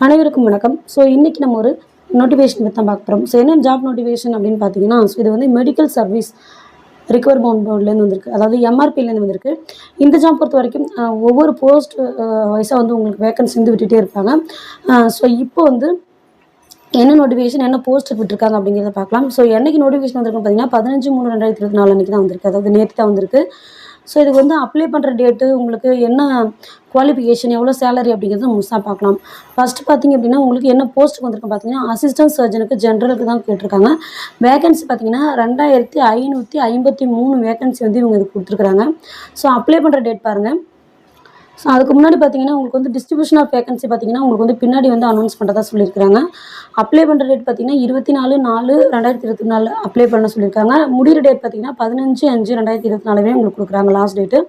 அனைவருக்கும் வணக்கம். இன்னைக்கு நம்ம ஒரு நோட்டிஃபிகேஷன் பற்றி தான் பார்க்க போகிறோம். என்ன ஜாப் நோட்டிஃபிகேஷன் அப்படின்னு பார்த்தீங்கன்னா, இது வந்து மெடிக்கல் சர்வீஸ் ரிக்வயர்மெண்ட் போர்ட்லேருந்து வந்திருக்கு. அதாவது எம்ஆர்பிலேருந்து வந்திருக்கு. இந்த ஜாப் பொறுத்த வரைக்கும் ஒவ்வொரு போஸ்ட் வைஸாக வந்து உங்களுக்கு வேகன்சி வந்து விட்டுட்டே இருப்பாங்க. இப்போ வந்து என்ன நோட்டிஃபிகேஷன் என்ன போஸ்ட் விட்டுருக்காங்க அப்படிங்கிறத பார்க்கலாம். என்னைக்கு நோட்டிஃபிகேஷன் வந்திருக்குன்னு பார்த்தீங்கன்னா 15/3/2024 அன்றைக்கி தான் வந்திருக்கு. அதாவது நேற்று தான் வந்திருக்கு. இதுக்கு வந்து அப்ளை பண்ணுற டேட்டு, உங்களுக்கு என்ன குவாலிஃபிகேஷன், எவ்வளோ சேலரி அப்படிங்கிறத முழுசாக பார்க்கலாம். ஃபஸ்ட்டு பார்த்தீங்க அப்படின்னா, உங்களுக்கு என்ன போஸ்ட்டுக்கு வந்திருக்கு பார்த்தீங்கன்னா, அசிஸ்டன்ட் சர்ஜனுக்கு ஜென்ரலுக்கு தான் கேட்டிருக்காங்க. வேகன்சி பார்த்தீங்கன்னா 2553 வேகன்சி வந்து இவங்க இதுக்கு கொடுத்துருக்குறாங்க. அப்ளை பண்ணுற டேட் பாருங்கள். அதுக்கு முன்னாடி பார்த்தீங்கன்னா, உங்களுக்கு வந்து டிஸ்ட்ரிபியூஷன் ஆஃப் வேகன்சி பார்த்தீங்கன்னா, உங்களுக்கு வந்து பின்னாடி வந்து அனௌன்ஸ் பண்ணுறதா சொல்லியிருக்காங்க. அப்ளை பண்ணுற டேட் பார்த்தீங்கன்னா 24/4/2024 அப்ளை பண்ண சொல்லியிருக்காங்க. முடிகிற டேட் பார்த்தீங்கன்னா 15/5/2024 உங்களுக்கு கொடுக்குறாங்க லாஸ்ட் டேட்டு.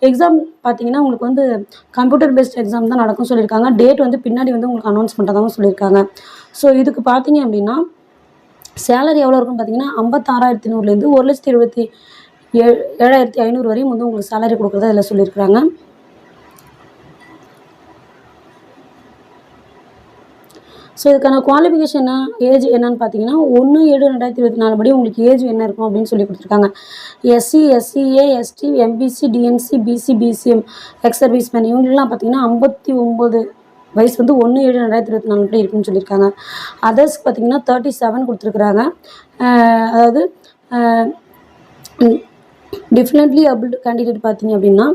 எக்ஸாம் பார்த்தீங்கன்னா, உங்களுக்கு வந்து கம்ப்யூட்டர் பேஸ்ட் எக்ஸாம் தான் நடக்கும்னு சொல்லியிருக்காங்க. டேட் வந்து பின்னாடி வந்து உங்களுக்கு அனௌன்ஸ் பண்ணுறதாகவும் சொல்லியிருக்காங்க. இதுக்கு பார்த்தீங்க அப்படின்னா, சேலரி எவ்வளோ இருக்குன்னு பார்த்தீங்கன்னா 56,100லேருந்து 1,27,500 வரையும் வந்து உங்களுக்கு சேலரி கொடுக்குறதா இதில் சொல்லியிருக்காங்க. இதுக்கான குவாலிஃபிகேஷன் ஏஜ் என்னன்னு பார்த்தீங்கன்னா 1/7/2024 படி உங்களுக்கு ஏஜ் என்ன இருக்கும் அப்படின்னு சொல்லி கொடுத்துருக்காங்க. SC, SCA, ST, MBC, DNC, BC, BCM, ex serviceman இவங்களெலாம் பார்த்தீங்கன்னா 59 வயசு வந்து 1/7/2024 படி இருக்குன்னு சொல்லியிருக்காங்க. அதர்ஸ் பார்த்தீங்கன்னா 37 கொடுத்துருக்குறாங்க. அதாவது டிஃபினெட்லி அபிள்டு கேண்டிடேட் பார்த்தீங்க அப்படின்னா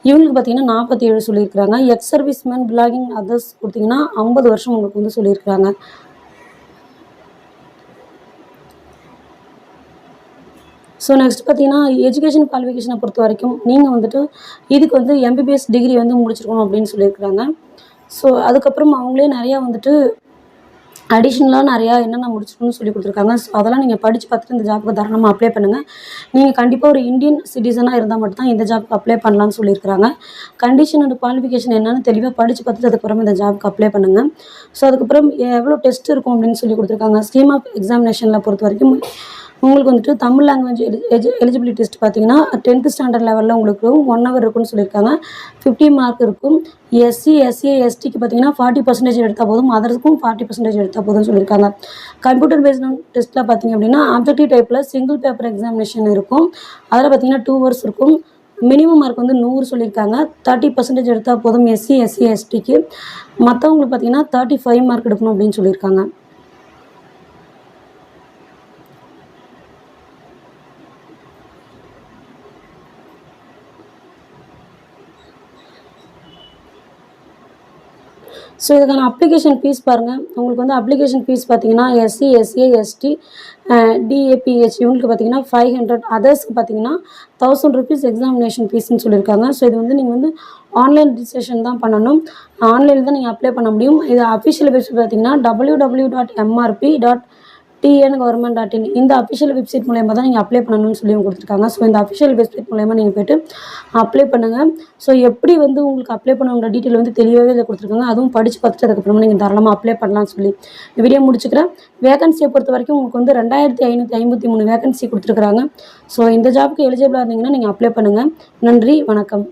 இவங்களுக்கு பார்த்தீங்கன்னா 47 சொல்லியிருக்கிறாங்க. எக்ஸ் சர்வீஸ்மேன் பிலாகிங் அதர்ஸ் கொடுத்தீங்கன்னா 50 வருஷம் உங்களுக்கு வந்து சொல்லியிருக்கிறாங்க. நெக்ஸ்ட் பார்த்தீங்கன்னா எஜுகேஷன் குவாலிஃபிகேஷனை பொறுத்த வரைக்கும் நீங்கள் வந்துட்டு இதுக்கு வந்து எம்பிபிஎஸ் டிகிரி வந்து முடிச்சிருக்கணும் அப்படின்னு சொல்லியிருக்கிறாங்க. அதுக்கப்புறம் அவங்களே நிறையா வந்துட்டு அடிஷ்னலாக நிறையா என்னென்ன முடிச்சிருக்கணும்னு சொல்லி கொடுத்துருக்காங்க. அதெல்லாம் நீங்கள் படித்து பார்த்துட்டு இந்த ஜாப்புக்கு தாராளமாக அப்ளை பண்ணுங்கள். நீங்கள் கண்டிப்பாக ஒரு இந்தியன் சிட்டிசனாக இருந்தால் மட்டும்தான் இந்த ஜாப்புக்கு அப்ளை பண்ணலான்னு சொல்லியிருக்கிறாங்க. கண்டிஷன் அண்ட் குவாலிஃபிகேஷன் என்னென்னு தெளிவாக படித்து பார்த்துட்டு அதுக்கப்புறம் இந்த ஜாப்புக்கு அப்ளை பண்ணுங்கள். அதுக்கப்புறம் எவ்வளோ டெஸ்ட் இருக்கும் அப்படின்னு சொல்லி கொடுத்துருக்காங்க. ஸ்கீம் ஆஃப் எக்ஸாமினேஷனில் பொறுத்த வரைக்கும் உங்களுக்கு வந்துட்டு தமிழ் லாங்குவேஜ் எலிஜிபிலிட்டி டெஸ்ட் பார்த்தீங்கன்னா 10th ஸ்டாண்டர்ட் லெவலில் உங்களுக்கு 1 hour இருக்குன்னு சொல்லியிருக்காங்க. 50 மார்க் இருக்கும். எஸ்சி, எஸ்சிஏ, எஸ்டிக்கு பார்த்தீங்கன்னா 40% எடுத்தால் போதும். அதர்ஸ்க்கும் 40% எடுத்தால் போதும்னு சொல்லியிருக்காங்க. கம்ப்யூட்டர் பேஸ்ட் டெஸ்ட்டில் பார்த்தீங்க அப்படின்னா ஆப்ஜெக்டிவ் டைப்பில் சிங்கிள் பேப்பர் எக்ஸாமினேஷன் இருக்கும். அதில் பார்த்தீங்கன்னா 2 hours இருக்கும். மினிமம் மார்க் வந்து 100 சொல்லியிருக்காங்க. 30% எடுத்தால் போதும் எஸ்சி, எஸ்சி, எஸ்டிக்கு. மற்றவங்களுக்கு பார்த்தீங்கன்னா 35 மார்க் எடுக்கணும் அப்படின்னு சொல்லியிருக்காங்க. இதுக்கான அப்ளிகேஷன் ஃபீஸ் பாருங்கள். உங்களுக்கு வந்து அப்ளிகேஷன் ஃபீஸ் பார்த்தீங்கன்னா எஸ்சி, எஸ்சிஏ, எஸ்டி, டிஏபிஹெச் இவங்களுக்கு பார்த்தீங்கன்னா 500. அதர்ஸ்க்கு பார்த்தீங்கன்னா 1000 rupees எக்ஸாமினேஷன் ஃபீஸ்ன்னு சொல்லியிருக்காங்க. இது வந்து நீங்கள் வந்து ஆன்லைன் ரிஜிஸ்ட்ரேஷன் தான் பண்ணணும். ஆன்லைனில் தான் நீங்கள் அப்ளை பண்ண முடியும். இது அஃபிஷியல் வெப்சைட் பார்த்தீங்கன்னா www.mrp.tngovernment.in இந்த அஃபிஷியல் வெப்சைட் மூலயமா தான் நீங்கள் அப்ளை பண்ணணும்னு சொல்லி கொடுத்துருக்காங்க. இந்த அஃபிஷியல் வெப்சைட் மூலயமா நீங்கள் போய்ட்டு அப்ளை பண்ணுங்கள். எப்படி வந்து உங்களுக்கு அப்ளை பண்ணுங்கிற டீட்டெயில் வந்து தெளிவாகவே இதை கொடுத்துருக்காங்க. அதுவும் படித்து பார்த்துட்டு அதுக்கப்புறமா நீங்கள் தாராளமாக அப்ளை பண்ணலாம்னு சொல்லி இந்த வீடியோ முடிச்சுக்கிறேன். வேகன்சியை பொறுத்த வரைக்கும் உங்களுக்கு வந்து 2553 வேகன்சி கொடுத்துருக்குறாங்க. இந்த ஜாப்புக்கு எலிஜிபிளாக இருந்தீங்கன்னா நீங்கள் அப்ளை பண்ணுங்கள். நன்றி, வணக்கம்.